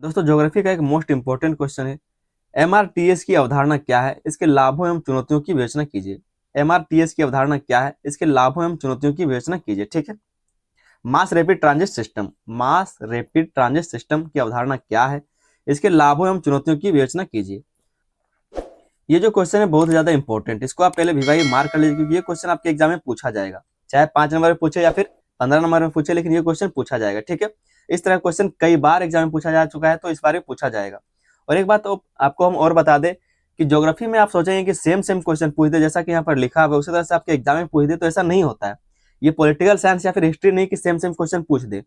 दोस्तों ज्योग्राफी का एक मोस्ट इंपॉर्टेंट क्वेश्चन है। एमआरटीएस की अवधारणा क्या है, इसके लाभों एवं चुनौतियों की विवेचना कीजिए। एमआरटीएस की अवधारणा क्या है, इसके लाभों एवं चुनौतियों की विवेचना कीजिए। ठीक है। Mass rapid transit system, mass rapid transit system की अवधारणा क्या है, इसके लाभों एवं चुनौतियों की विवेचना कीजिए। ये जो क्वेश्चन है बहुत ज्यादा इंपॉर्टेंट, इसको आप पहले विभागी मार्क कर लीजिए, क्योंकि ये क्वेश्चन आपके एग्जाम में पूछा जाएगा। चाहे 5 नंबर में पूछे या फिर 15 नंबर में पूछे, लेकिन ये क्वेश्चन पूछा जाएगा। ठीक है। इस तरह क्वेश्चन कई बार एग्जाम में पूछा जा चुका है, तो इस बार भी पूछा जाएगा। और एक बात तो आपको हम और बता दें कि ज्योग्राफी में आप सोचेंगे कि सेम सेम क्वेश्चन पूछ दे, जैसा कि यहाँ पर लिखा हुआ है उसी तरह से आपके एग्जाम में पूछ दे, तो ऐसा नहीं होता है। ये पॉलिटिकल साइंस या फिर हिस्ट्री नहीं कि सेम सेम क्वेश्चन पूछ दे।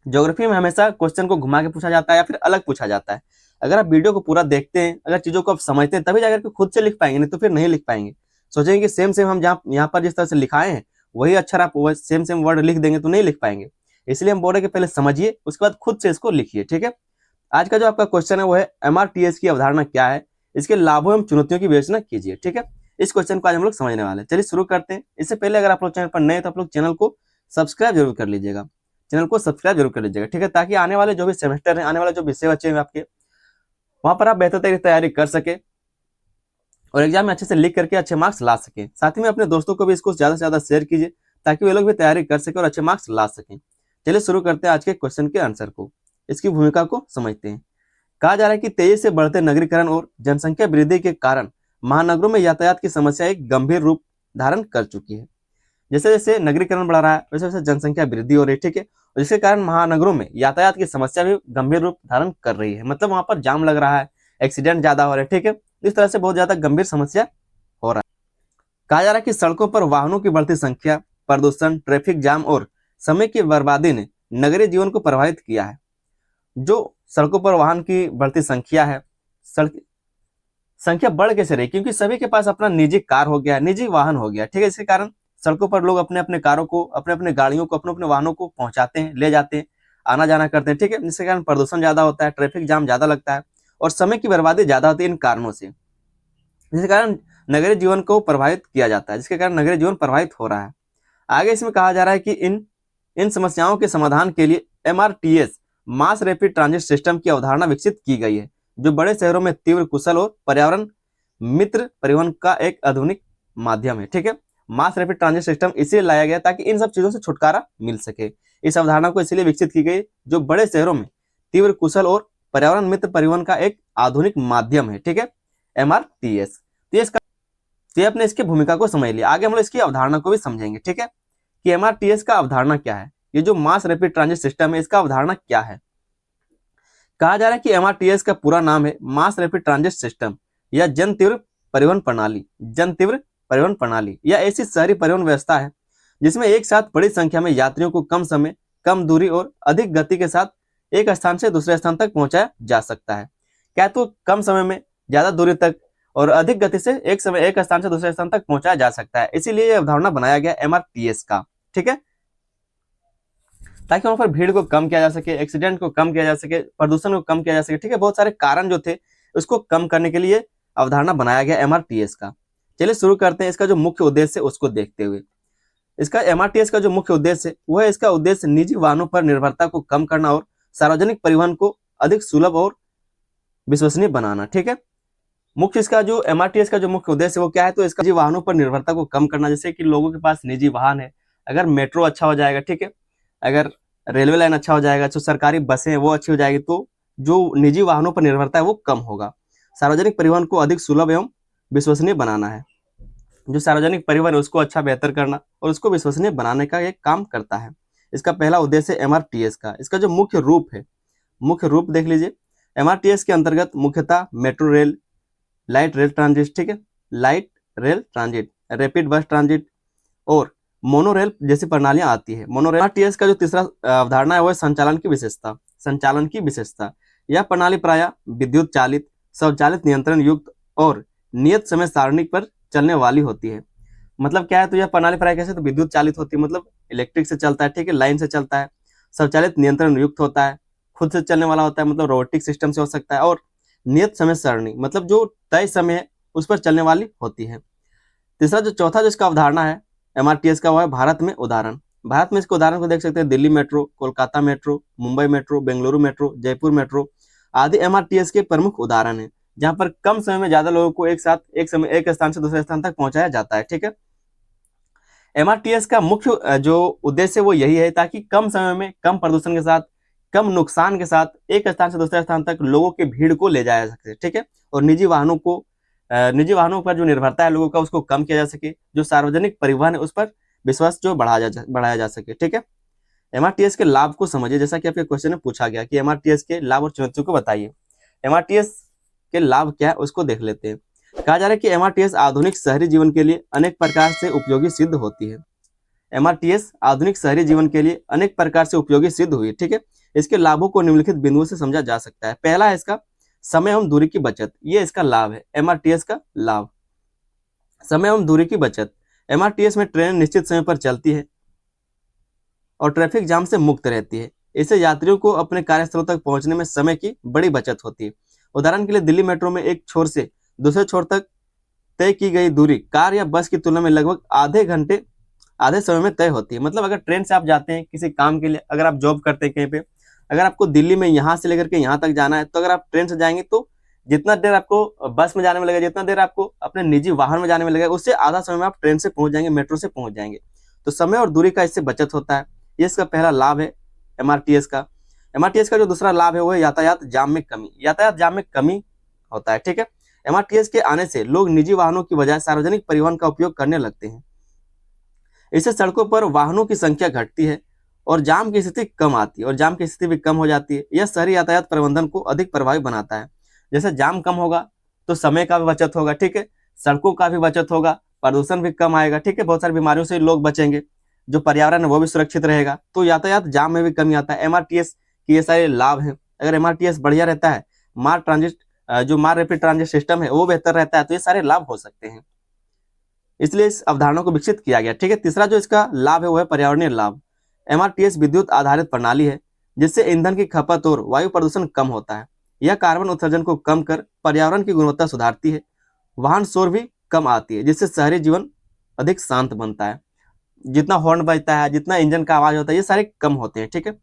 ज्योग्राफी में हमेशा क्वेश्चन को घुमा के पूछा जाता है या फिर अलग पूछा जाता है। अगर आप वीडियो को पूरा देखते हैं, अगर चीजों को आप समझते हैं, तभी जाकर के खुद से लिख पाएंगे, नहीं तो फिर नहीं लिख पाएंगे। सोचेंगे कि सेम सेम हम जहाँ यहाँ पर जिस तरह से लिखाए हैं वही अक्षर आप सेम सेम वर्ड लिख देंगे तो नहीं लिख पाएंगे। इसलिए हम बोल रहे हैं कि पहले समझिए, उसके बाद खुद से इसको लिखिए। ठीक है। आज का जो आपका क्वेश्चन है वो है एमआरटीएस की अवधारणा क्या है, इसके लाभों एवं चुनौतियों की विवेचना कीजिए। ठीक है। इस क्वेश्चन को आज हम लोग समझने वाले हैं। चलिए शुरू करते हैं। इससे पहले अगर आप लोग चैनल पर नए तो आप लोग चैनल को सब्सक्राइब जरूर कर लीजिएगा। चैनल को सब्सक्राइब जरूर कर लीजिएगा। ठीक है। ताकि आने वाले जो भी सेमेस्टर है, आने वाले जो विषय बचे हैं आपके, वहां पर आप बेहतर तरीके से तैयारी कर सके और एग्जाम में अच्छे से लिख करके अच्छे मार्क्स ला सके। साथ ही में अपने दोस्तों को भी इसको ज्यादा से ज्यादा शेयर कीजिए, ताकि वे लोग भी तैयारी कर सके और अच्छे मार्क्स ला सकें। चलिए शुरू करते हैं आज के क्वेश्चन के आंसर को, इसकी भूमिका को समझते हैं। कहा जा रहा है कि तेजी से बढ़ते नगरीकरण और जनसंख्या वृद्धि के कारण महानगरों में यातायात की समस्या एक गंभीर रूप धारण कर चुकी है। जैसे जैसे नगरीकरण बढ़ रहा है, वैसे वैसे जनसंख्या वृद्धि हो रही है। ठीक है। और जिसके कारण महानगरों में यातायात की समस्या भी गंभीर रूप धारण कर रही है। मतलब वहां पर जाम लग रहा है, एक्सीडेंट ज्यादा हो रहे हैं। ठीक है। इस तरह से बहुत ज्यादा गंभीर समस्या हो रहा है। कहा जा रहा है कि सड़कों पर वाहनों की बढ़ती संख्या, प्रदूषण, ट्रैफिक जाम और समय की बर्बादी ने नगरीय जीवन को प्रभावित किया है। जो सड़कों पर वाहन की बढ़ती संख्या है, सड़क संख्या बढ़ कैसे रही, क्योंकि सभी के पास अपना निजी कार हो गया, निजी वाहन हो गया। ठीक है। इसके कारण सड़कों पर लोग अपने अपने कारों को, अपने अपने गाड़ियों को, अपने अपने वाहनों को पहुंचाते हैं, ले जाते हैं, आना जाना करते हैं। ठीक है। जिसके कारण प्रदूषण ज्यादा होता है, ट्रैफिक जाम ज्यादा लगता है और समय की बर्बादी ज्यादा होती है इन कारणों से, जिसके कारण नगरीय जीवन को प्रभावित किया जाता है, जिसके कारण नगरीय जीवन प्रभावित हो रहा है। आगे इसमें कहा जा रहा है कि इन इन समस्याओं के समाधान के लिए MRTS, mass rapid transit system की अवधारणा विकसित की गई है, जो बड़े शहरों में तीव्र, कुशल और पर्यावरण मित्र परिवहन का एक आधुनिक माध्यम है। ठीक है। मास रैपिड ट्रांजिट सिस्टम इसलिए लाया गया ताकि इन सब चीजों से छुटकारा मिल सके। इस अवधारणा को इसलिए विकसित की गई जो बड़े शहरों में तीव्र, कुशल और पर्यावरण मित्र परिवहन का एक आधुनिक माध्यम है। ठीक है। एमआरटीएस। तो ये अपने इसकी भूमिका को समझ लिया। आगे हम लोग इसकी अवधारणा को भी समझेंगे। ठीक है। कि एमआरटीएस का अवधारणा क्या है, ये जो मास रैपिड ट्रांजिट सिस्टम है इसका अवधारणा क्या है। कहा जा रहा है कि एमआरटीएस का पूरा नाम है मास रैपिड ट्रांजिट सिस्टम या जन तीव्र परिवहन प्रणाली। जन तीव्र परिवहन प्रणाली यह ऐसी शहरी परिवहन व्यवस्था है जिसमें एक साथ बड़ी संख्या में यात्रियों को कम समय, कम दूरी और अधिक गति के साथ एक स्थान से दूसरे स्थान तक पहुंचाया जा सकता है। क्या तो कम समय में ज्यादा दूरी तक और अधिक गति से एक स्थान से दूसरे स्थान तक पहुंचाया जा सकता है। इसीलिए यह अवधारणा बनाया गया एमआरटीएस का। ठीक है। ताकि वहां पर भीड़ को कम किया जा सके, एक्सीडेंट को कम किया जा सके, प्रदूषण को कम किया जा सके। ठीक है। बहुत सारे कारण जो थे उसको कम करने के लिए अवधारणा बनाया गया एमआरटीएस का। चलिए शुरू करते हैं। इसका जो मुख्य उद्देश्य है उसको देखते हुए, इसका एमआरटीएस का जो मुख्य उद्देश्य है वह है, इसका उद्देश्य निजी वाहनों पर निर्भरता को कम करना और सार्वजनिक परिवहन को अधिक सुलभ और विश्वसनीय बनाना। ठीक है। मुख्य इसका जो एमआरटीएस का जो मुख्य उद्देश्य है वो क्या है, तो इसका निजी वाहनों पर निर्भरता को कम करना। जैसे कि लोगों के पास निजी वाहन है, अगर मेट्रो अच्छा हो जाएगा, ठीक है, अगर रेलवे लाइन अच्छा हो जाएगा, जो सरकारी बसें हैं वो अच्छी हो जाएगी, तो जो निजी वाहनों पर निर्भरता है वो कम होगा। सार्वजनिक परिवहन को अधिक सुलभ एवं विश्वसनीय बनाना है। जो सार्वजनिक परिवहन है उसको अच्छा, बेहतर करना और उसको विश्वसनीय बनाने का एक काम करता है। इसका पहला उद्देश्य एमआरटीएस का। इसका जो मुख्य रूप है, मुख्य रूप देख लीजिए। एमआरटीएस के अंतर्गत मुख्यतः metro rail, light rail transit, ठीक है, लाइट रेल ट्रांजिट, रैपिड बस ट्रांजिट और मोनोरेल जैसी प्रणालियां आती है। मोनोरेल। एमआरटीएस का जो तीसरा अवधारणा है वो है संचालन की विशेषता। संचालन की विशेषता, यह प्रणाली प्रायः विद्युत चालित, स्वचालित, नियंत्रण युक्त और नियत समय सारणी पर चलने वाली होती है। मतलब क्या है, तो यह प्रणाली प्रायः कैसे, तो विद्युत चालित होती है, मतलब इलेक्ट्रिक से चलता है। ठीक है। लाइन से चलता है, स्वचालित, नियंत्रण युक्त होता है, खुद से चलने वाला होता है, मतलब रोबोटिक सिस्टम से हो सकता है, और नियत समय सारणी, मतलब जो तय समय है उस पर चलने वाली होती है। तीसरा जो चौथा जो इसका अवधारणा है एमआरटीएस का, वो है भारत में उदाहरण। भारत में इसके उदाहरण को देख सकते हैं, Delhi metro, Kolkata metro, Mumbai metro, Bengaluru metro, Jaipur metro, आदि एमआरटीएस के प्रमुख उदाहरण हैं, जहां पर कम समय में ज्यादा लोगों को एक साथ एक स्थान से दूसरे स्थान तक पहुंचाया जाता है। ठीक है, एमआरटीएस का मुख्य जो उद्देश्य वो यही है ताकि कम समय में कम प्रदूषण के साथ, कम नुकसान के साथ एक स्थान से दूसरे स्थान तक लोगों की भीड़ को ले जाया जा सके। ठीक है, और निजी वाहनों पर जो निर्भरता है लोगों का उसको कम किया जा सके, जो सार्वजनिक परिवहन है उस पर विश्वास जो बढ़ाया जा सके। ठीक है, एमआरटीएस के लाभ को समझिए, जैसा कि आपके क्वेश्चन में पूछा गया कि एमआरटीएस के लाभ और चुनौतियों को बताइए। एमआरटीएस के लाभ क्या है उसको देख लेते हैं। कहा जा रहा है कि एमआरटीएस आधुनिक शहरी जीवन के लिए अनेक प्रकार से उपयोगी सिद्ध होती है। एमआरटीएस आधुनिक शहरी जीवन के लिए अनेक प्रकार से उपयोगी सिद्ध हुई है। ठीक है, इसके लाभों को निम्नलिखित बिंदुओं से समझा जा सकता है। पहला है इसका समय एवं दूरी की बचत, ये इसका लाभ है। एमआरटीएस का लाभ समय एवं दूरी की बचत। एमआरटीएस में ट्रेन निश्चित समय पर चलती है और ट्रैफिक जाम से मुक्त रहती है। इससे यात्रियों को अपने कार्यस्थलों तक पहुंचने में समय की बड़ी बचत होती है। उदाहरण के लिए दिल्ली मेट्रो में एक छोर से दूसरे छोर तक तय की गई दूरी कार या बस की तुलना में लगभग आधे समय में तय होती है। मतलब अगर ट्रेन से आप जाते हैं किसी काम के लिए, अगर आप जॉब करते हैं कहीं पे, अगर आपको दिल्ली में यहाँ से लेकर के यहाँ तक जाना है, तो अगर आप ट्रेन से जाएंगे तो जितना देर आपको बस में जाने में लगेगा, जितना देर आपको अपने निजी वाहन में जाने में लगेगा, उससे आधा समय में आप ट्रेन से पहुंच जाएंगे, मेट्रो से पहुंच जाएंगे। तो समय और दूरी का इससे बचत होता है। ये इसका पहला लाभ है एमआरटीएस का। एमआरटीएस का जो दूसरा लाभ है वो है यातायात जाम में कमी। यातायात जाम में कमी होता है। ठीक है, एमआरटीएस के आने से लोग निजी वाहनों की बजाय सार्वजनिक परिवहन का उपयोग करने लगते हैं। इससे सड़कों पर वाहनों की संख्या घटती है और जाम की स्थिति कम आती है, और जाम की स्थिति भी कम हो जाती है। यह शहरी यातायात प्रबंधन को अधिक प्रभावी बनाता है। जैसे जाम कम होगा तो समय का भी बचत होगा। ठीक है, सड़कों का भी बचत होगा, प्रदूषण भी कम आएगा। ठीक है, बहुत सारी बीमारियों से लोग बचेंगे, जो पर्यावरण है वो भी सुरक्षित रहेगा। तो यातायात जाम में भी कमी आता है। एमआरटीएस के ये सारे लाभ हैं। अगर एमआरटीएस बढ़िया रहता है, मास रैपिड ट्रांजिट सिस्टम है वो बेहतर रहता है, तो ये सारे लाभ हो सकते हैं। इसलिए इस अवधारणा को विकसित किया गया। ठीक है, तीसरा जो इसका लाभ है वो है पर्यावरणीय लाभ। एमआरटीएस विद्युत आधारित प्रणाली है, जिससे ईंधन की खपत और वायु प्रदूषण कम होता है। यह कार्बन उत्सर्जन को कम कर पर्यावरण की गुणवत्ता सुधारती है। वाहन शोर भी कम आती है, जिससे शहरी जीवन अधिक शांत बनता है। जितना हॉर्न बजता है, जितना इंजन का आवाज होता है, ये सारे कम होते हैं। ठीक है,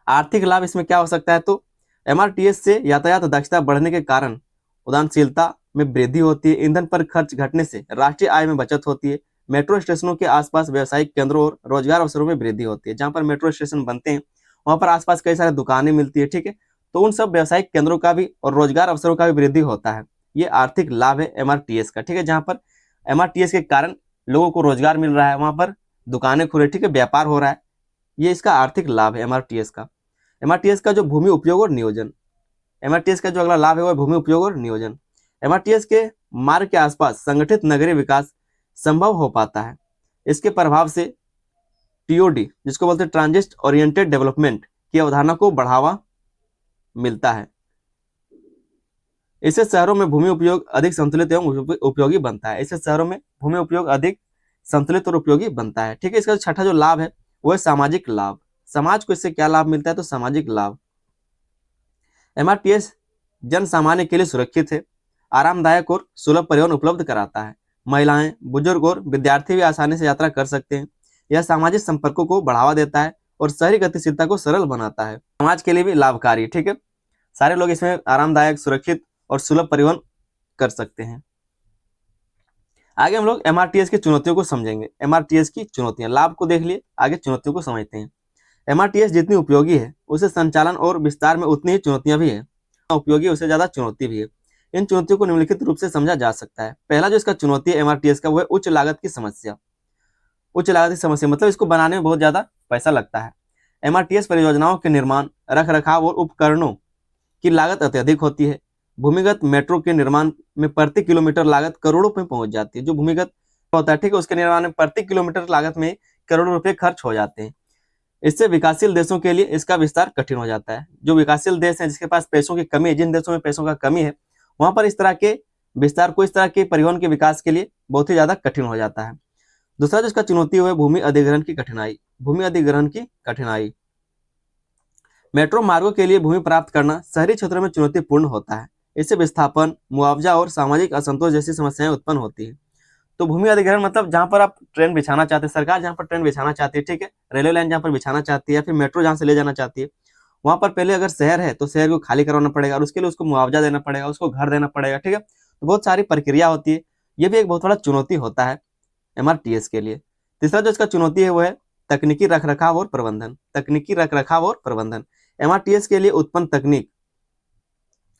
आर्थिक लाभ इसमें क्या हो सकता है, तो एमआरटीएस से यातायात दक्षता बढ़ने के कारण उड़ानशीलता में वृद्धि होती है। ईंधन पर खर्च घटने से राष्ट्रीय आय में बचत होती है। मेट्रो स्टेशनों के आसपास व्यावसायिक केंद्रों और रोजगार अवसरों में वृद्धि होती है। जहां पर मेट्रो स्टेशन बनते हैं वहां पर आसपास कई सारे दुकानें मिलती है। ठीक है, तो उन सब व्यावसायिक केंद्रों का भी और रोजगार अवसरों का भी वृद्धि होता है। ये आर्थिक लाभ है एमआरटीएस का। ठीक है, जहां पर एमआरटीएस के कारण लोगों को रोजगार मिल रहा है, वहां पर दुकानें खुले, ठीक है, व्यापार हो रहा है। ये इसका आर्थिक लाभ है एमआरटीएस का। एमआरटीएस का जो भूमि उपयोग और नियोजन, एमआरटीएस का जो अगला लाभ है वो भूमि उपयोग और नियोजन। एमआरटीएस के मार्ग के आसपास संगठित नगरीय विकास संभव हो पाता है। इसके प्रभाव से टीओडी, जिसको बोलते हैं ट्रांजिट ओरिएंटेड डेवलपमेंट, की अवधारणा को बढ़ावा मिलता है। इससे शहरों में भूमि उपयोग अधिक संतुलित एवं उपयोगी बनता है। इससे शहरों में भूमि उपयोग अधिक संतुलित और उपयोगी बनता है। ठीक है, इसका छठा जो लाभ है वो है सामाजिक लाभ। समाज को इससे क्या लाभ मिलता है, तो सामाजिक लाभ। एमआरटीएस जन सामान्य के लिए सुरक्षित है, आरामदायक और सुलभ परिवहन उपलब्ध कराता है। महिलाएं, बुजुर्ग और विद्यार्थी भी आसानी से यात्रा कर सकते हैं। यह सामाजिक संपर्कों को बढ़ावा देता है और शहरी गतिशीलता को सरल बनाता है। समाज के लिए भी लाभकारी। ठीक है, सारे लोग इसमें आरामदायक, सुरक्षित और सुलभ परिवहन कर सकते हैं। आगे हम लोग एमआरटीएस की चुनौतियों को समझेंगे। एमआरटीएस की चुनौतियां, लाभ को देख लिए, आगे चुनौतियों को समझते हैं। एमआरटीएस जितनी उपयोगी है उसे संचालन और विस्तार में उतनी ही चुनौतियां भी है। उपयोगी उससे ज्यादा चुनौती भी है। इन चुनौतियों को निम्नलिखित रूप से समझा जा सकता है। पहला जो इसका चुनौती है एमआरटीएस का वो है उच्च लागत की समस्या। उच्च लागत की समस्या मतलब इसको बनाने में बहुत ज्यादा पैसा लगता है। एमआरटीएस परियोजनाओं के निर्माण, रख रखाव और उपकरणों की लागत अत्यधिक होती है। भूमिगत मेट्रो के निर्माण में प्रति किलोमीटर लागत करोड़ों में पहुंच जाती है। जो भूमिगत होता है, ठीक है, उसके निर्माण में प्रति किलोमीटर लागत में करोड़ों रुपए खर्च हो जाते हैं। इससे विकासशील देशों के लिए इसका विस्तार कठिन हो जाता है। जो विकासशील देश हैं, जिसके पास पैसों की कमी है, जिन देशों में पैसों का कमी है, वहां पर इस तरह के विस्तार को, इस तरह के परिवहन के विकास के लिए बहुत ही ज्यादा कठिन हो जाता है। दूसरा जो इसका चुनौती है भूमि अधिग्रहण की कठिनाई। भूमि अधिग्रहण की कठिनाई, मेट्रो मार्गों के लिए भूमि प्राप्त करना शहरी क्षेत्रों में चुनौतीपूर्ण होता है। इससे विस्थापन, मुआवजा और सामाजिक असंतोष जैसी समस्याएं उत्पन्न होती है। तो भूमि अधिग्रहण मतलब जहां पर आप ट्रेन बिछाना चाहते हैं, सरकार जहां पर ट्रेन बिछाना चाहती है, ठीक है, रेलवे लाइन जहां पर बिछाना चाहती है, या फिर मेट्रो जहां से ले जाना चाहती है, वहां पर पहले अगर शहर है तो शहर को खाली करवाना पड़ेगा और उसके लिए उसको मुआवजा देना पड़ेगा, उसको घर देना पड़ेगा, ठीक है। तो बहुत सारी प्रक्रिया होती है, ये भी एक बहुत बड़ा चुनौती होता है एमआरटीएस के लिए। तीसरा जो इसका चुनौती है वो है तकनीकी रखरखाव और प्रबंधन। तकनीकी रखरखाव और प्रबंधन, एमआरटीएस के लिए उत्पन्न तकनीक,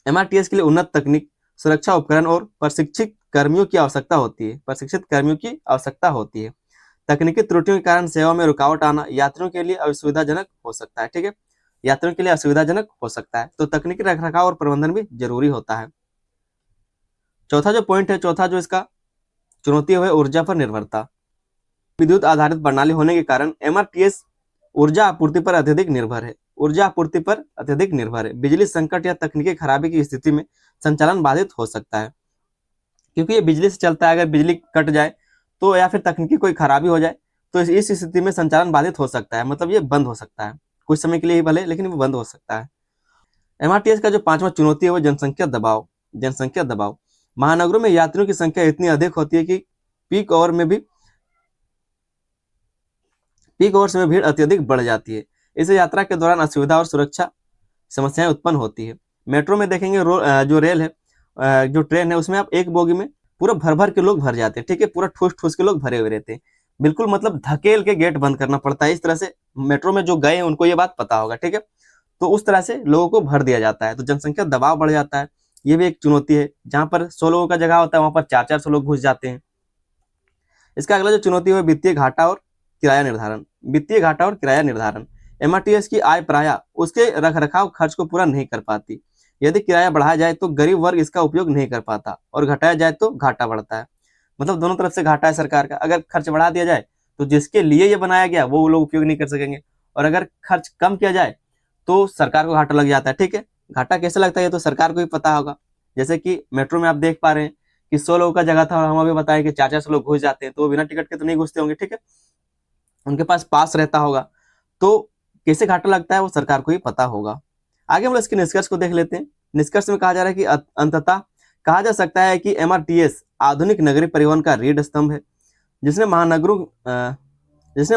एमआरटीएस के लिए उन्नत तकनीक, सुरक्षा उपकरण और प्रशिक्षित कर्मियों की आवश्यकता होती है, प्रशिक्षित कर्मियों की आवश्यकता होती है। तकनीकी त्रुटियों के कारण सेवा में रुकावट आना यात्रियों के लिए असुविधाजनक हो सकता है, ठीक है, यात्रियों के लिए असुविधाजनक हो सकता है। तो तकनीकी रखरखाव और प्रबंधन भी जरूरी होता है। चौथा जो पॉइंट है, चौथा जो इसका चुनौती है ऊर्जा पर निर्भरता। विद्युत आधारित प्रणाली होने के कारण एमआरटीएस ऊर्जा आपूर्ति पर अत्यधिक निर्भर है, ऊर्जा आपूर्ति पर अत्यधिक निर्भर है। बिजली संकट या तकनीकी खराबी की स्थिति में संचालन बाधित हो सकता है, क्योंकि ये बिजली से चलता है। अगर बिजली कट जाए तो या फिर तकनीकी कोई खराबी हो जाए तो इस स्थिति में संचालन बाधित हो सकता है, मतलब ये बंद हो सकता है कुछ समय के लिए ही भले, लेकिन वो बंद हो सकता है। एमआरटीएस का जो पांचवा चुनौती है वो जनसंख्या दबाव। जनसंख्या दबाव, महानगरों में यात्रियों की संख्या इतनी अधिक होती है कि पीक आवर में भीड़ अत्यधिक बढ़ जाती है। इसे यात्रा के दौरान असुविधा और सुरक्षा समस्याएं उत्पन्न होती है। मेट्रो में देखेंगे जो रेल है, जो ट्रेन है, उसमें आप एक बोगी में पूरा भर भर के लोग भर जाते हैं, ठीक है, पूरा ठूस ठूस के लोग भरे हुए रहते हैं, बिल्कुल मतलब धकेल के गेट बंद करना पड़ता है। इस तरह से मेट्रो में जो गए हैं उनको ये बात पता होगा, ठीक है। तो उस तरह से लोगों को भर दिया जाता है, तो जनसंख्या दबाव बढ़ जाता है। ये भी एक चुनौती है, जहां पर 100 लोगों का जगह होता है वहां पर 400 लोग घुस जाते हैं। इसका अगला जो चुनौती है वित्तीय घाटा और किराया निर्धारण। वित्तीय घाटा और किराया निर्धारण, एमआरटीएस की आय प्राय उसके रखरखाव खर्च को पूरा नहीं कर पाती। यदि किराया बढ़ाया जाए तो गरीब वर्ग इसका उपयोग नहीं कर पाता और घटाया जाए तो घाटा बढ़ता है, मतलब दोनों तरफ से घाटा है सरकार का। अगर खर्च बढ़ा दिया जाए तो जिसके लिए ये बनाया गया वो लोग उपयोग नहीं कर सकेंगे, और अगर खर्च कम किया जाए तो सरकार को घाटा लग जाता है, ठीक है। घाटा कैसे लगता है ये तो सरकार को ही पता होगा। जैसे कि मेट्रो में आप देख पा रहे हैं कि 100 लोगों का जगह था और हम अभी बताएं कि 400 लोग घुस जाते हैं, तो वो बिना टिकट के तो नहीं घुसते होंगे, ठीक है, उनके पास पास रहता होगा। तो कैसे घाटा लगता है वो सरकार को ही पता होगा। आगे हम लोग इसके निष्कर्ष को देख लेते हैं। निष्कर्ष में कहा जा रहा है कि अंततः कहा जा सकता है कि एमआरटीएस आधुनिक नगरीय परिवहन का रीढ़ स्तंभ है, जिसने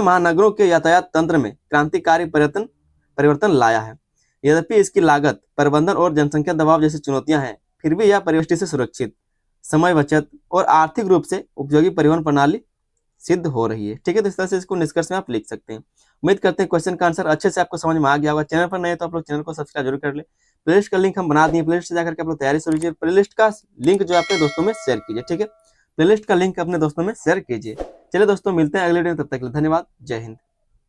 महानगरों के यातायात तंत्र में क्रांतिकारी परिवर्तन लाया है। यद्यपि इसकी लागत, प्रबंधन और जनसंख्या दबाव जैसी चुनौतियां हैं, फिर भी यह परिवेष्टि से सुरक्षित, समय बचत और आर्थिक रूप से उपयोगी परिवहन प्रणाली सिद्ध हो रही है, ठीक है। तो इस तरह से इसको निष्कर्ष में आप लिख सकते हैं। उम्मीद करते हैं क्वेश्चन का आंसर अच्छे से आपको समझ में आ गया होगा। चैनल पर नए तो आप लोग चैनल को सब्सक्राइब जरूर कर ले। प्लेलिस्ट का लिंक हम बना दिए, प्लेलिस्ट से जाकर के आप लोग तैयारी शुरू कीजिए। प्लेलिस्ट का लिंक जो अपने दोस्तों में शेयर कीजिए, ठीक है, प्लेलिस्ट का लिंक अपने दोस्तों में शेयर कीजिए। चलिए दोस्तों, मिलते हैं अगले वीडियो में, तब तक के लिए धन्यवाद। जय हिंद।